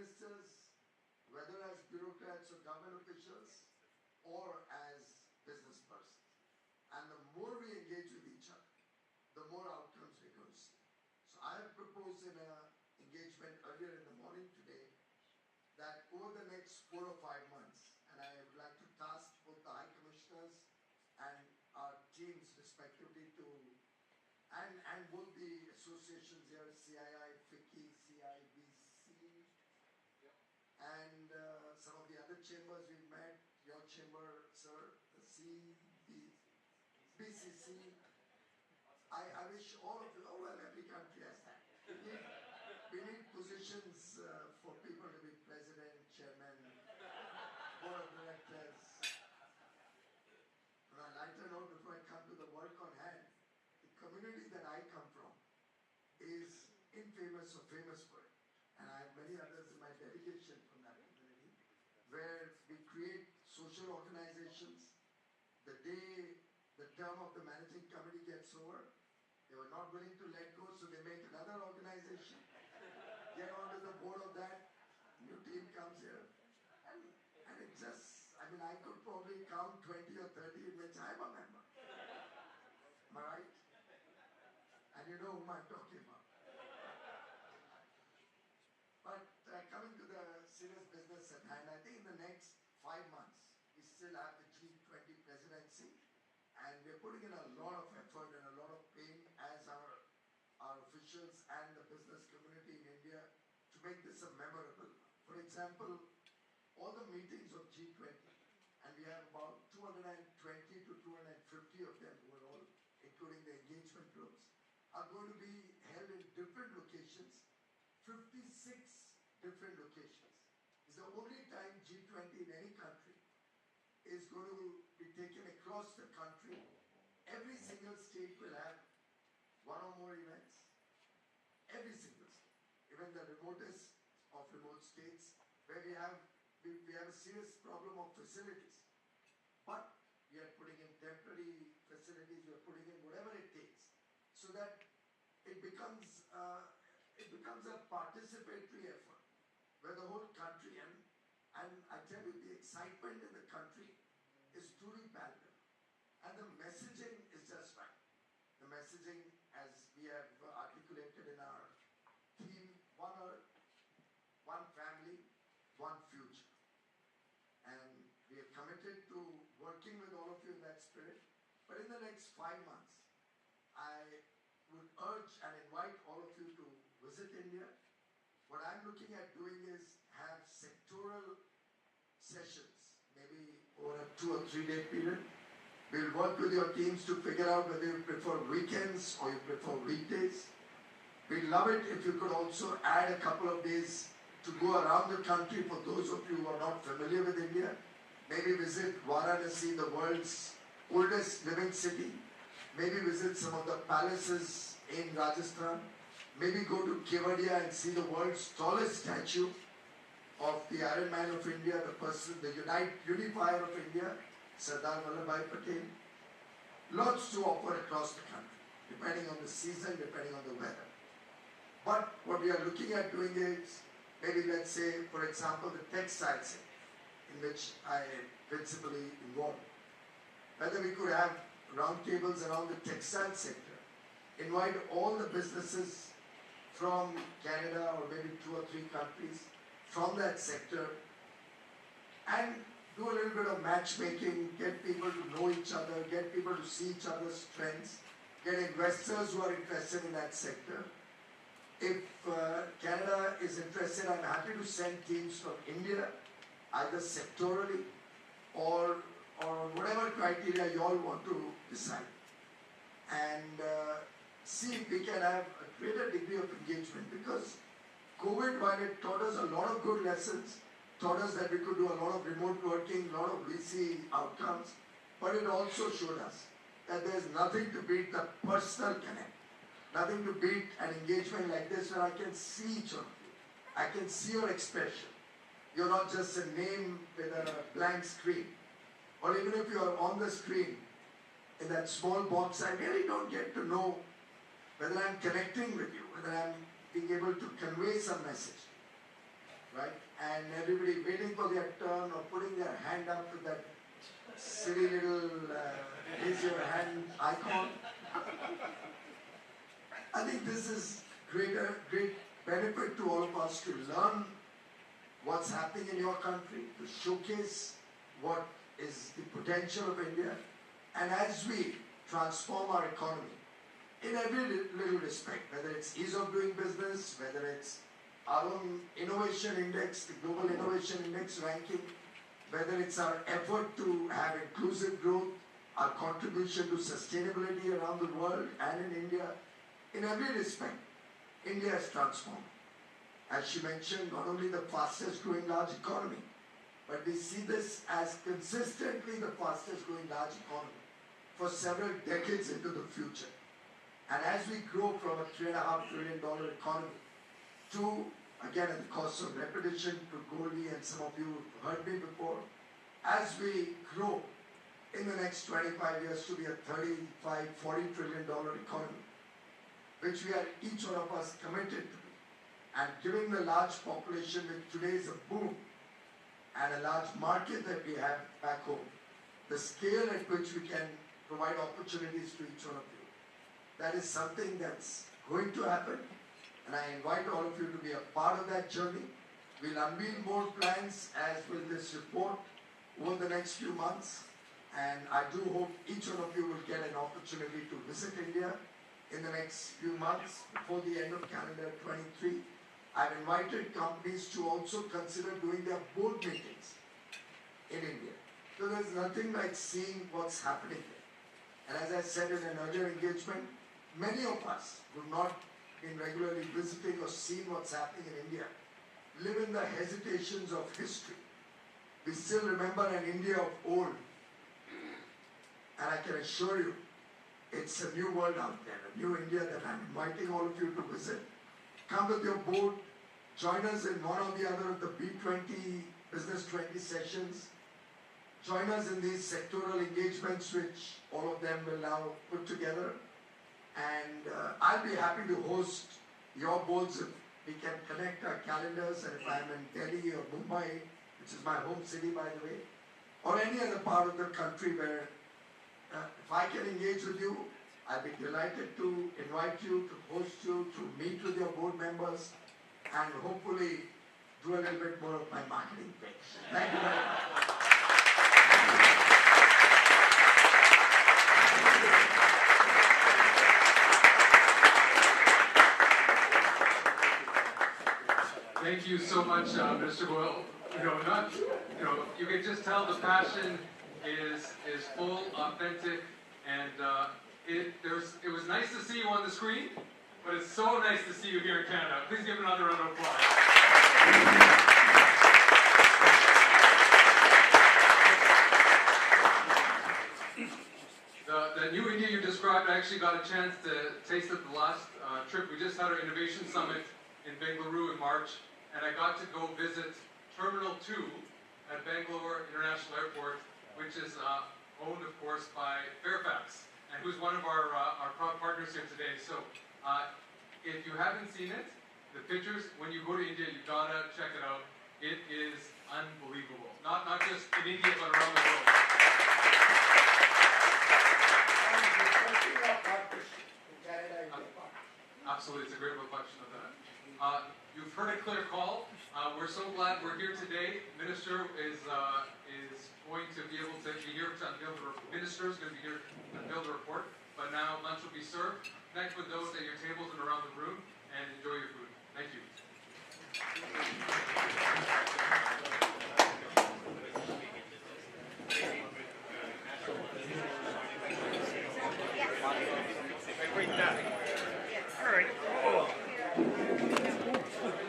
ministers, whether as bureaucrats or government officials, or as business persons. And the more we engage with each other, the more outcomes we're going to see. So I have proposed in an engagement earlier in the morning today that over the next 4 or 5 months, and I would like to task both the High Commissioners and our teams respectively to, and both the associations here, CII, FICCI, CIBC, and some of the other chambers we've met, your chamber, sir, the BCC. I wish all of you, oh well, every country has that. We need positions for people to be president, chairman, board of directors. On a lighter note, before I come to the work on hand, the community that I come from is infamous or famous for it. And I have many others in my delegation from that community, where we create social organizations. The day the term of the managing committee gets over, they were not willing to let go, so they make another organization, get onto the board of that, new team comes here, and it just, I mean, I could probably count 20 or 30 in which I'm a member. Am I right? And you know whom I'm talking about. But coming to the serious business at hand, I think in the next 5 months, we still have the G20 presidency, and we're putting in a lot of effort and a lot of pain as our officials and the business community in India to make this a memorable. For example, all the meetings of G20, and we have about 220 to 250 of them overall, including the engagement groups, are going to be held in different locations, 56 different locations. It's the only time G20 in any country is going to be taken across the country. Every single state will have one or more events. Every single state, even the remotest of remote states, where we have a serious problem of facilities. But we are putting in temporary facilities, we are putting in whatever it takes, so that it becomes a participatory effort, where the whole country, and I tell you, the excitement in the country is truly palpable. And the messaging is just right. The messaging, as we have articulated in our theme, one Earth, one family, one future. And we are committed to working with all of you in that spirit. But in the next 5 months, I would urge and invite all of you to visit India. What I'm looking at doing is have sectoral sessions, maybe over a 2 or 3 day period. We'll work with your teams to figure out whether you prefer weekends or you prefer weekdays. We'd love it if you could also add a couple of days to go around the country for those of you who are not familiar with India. Maybe visit Varanasi, the world's oldest living city. Maybe visit some of the palaces in Rajasthan. Maybe go to Kevadia and see the world's tallest statue of the Iron Man of India, the person, the unifier of India, Sardar Vallabhbhai Patel. Lots to offer across the country, depending on the season, depending on the weather. But what we are looking at doing is, maybe let's say, for example, the textile sector, in which I am principally involved. Whether we could have roundtables around the textile sector, invite all the businesses from Canada or maybe 2 or 3 countries from that sector, and do a little bit of matchmaking, get people to know each other, get people to see each other's strengths, get investors who are interested in that sector. If Canada is interested, I'm happy to send teams from India, either sectorally or whatever criteria you all want to decide. And see if we can have a greater degree of engagement, because COVID, while it taught us a lot of good lessons, taught us that we could do a lot of remote working, a lot of VC outcomes, but it also showed us that there's nothing to beat the personal connect. Nothing to beat an engagement like this where I can see each of you. I can see your expression. You're not just a name with a blank screen. Or even if you are on the screen, in that small box, I really don't get to know whether I'm connecting with you, whether I'm being able to convey some message. right? And everybody waiting for their turn or putting their hand up with that silly little raise your hand icon. I think this is great benefit to all of us to learn what's happening in your country, to showcase what is the potential of India, and as we transform our economy in every little respect, whether it's ease of doing business, whether it's our own innovation index, the global innovation index ranking, whether it's our effort to have inclusive growth, our contribution to sustainability around the world and in India, in every respect, India has transformed. As she mentioned, not only the fastest growing large economy, but we see this as consistently the fastest growing large economy for several decades into the future. And as we grow from a $3.5 trillion economy to, again at the cost of repetition, to Goldie and some of you heard me before, as we grow in the next 25 years to be a $35-40 trillion economy, which we are each one of us committed to be. And given the large population, which today is a boom, and a large market that we have back home, the scale at which we can provide opportunities to each one of you, that is something that's going to happen. And I invite all of you to be a part of that journey. We'll unveil more plans as will this report over the next few months. And I do hope each one of you will get an opportunity to visit India in the next few months before the end of calendar 23. I've invited companies to also consider doing their board meetings in India. So there's nothing like seeing what's happening there. And as I said in an earlier engagement, many of us who've not been regularly visiting or seen what's happening in India live in the hesitations of history. We still remember an India of old. And I can assure you, it's a new world out there, a new India that I'm inviting all of you to visit. Come with your board, join us in one or the other of the B20, Business 20 sessions. Join us in these sectoral engagements, which all of them will now put together. And I'll be happy to host your boards if we can connect our calendars. And if I'm in Delhi or Mumbai, which is my home city, by the way, or any other part of the country where if I can engage with you, I'll be delighted to invite you, to host you, to meet with your board members, and hopefully do a little bit more of my marketing pitch. Thank you very much. Thank you so much, Mr. Goyal. You can just tell the passion is full, authentic, and it was nice to see you on the screen, but it's so nice to see you here in Canada. Please give another round of applause. The new India you described, I actually got a chance to taste it the last trip. We just had our Innovation Summit in Bengaluru in March, and I got to go visit Terminal 2 at Bangalore International Airport, which is owned, of course, by Fairfax, and who's one of our partners here today. So if you haven't seen it, the pictures, when you go to India, you gotta check it out. It is unbelievable. Not just in India, but around the world. Absolutely, it's a great reflection of that. You've heard a clear call. We're so glad we're here today. Minister is going to be able to be here to unveil Minister is going to be here to unveil the report. But now lunch will be served. Connect with those at your tables and around the room, and enjoy your food.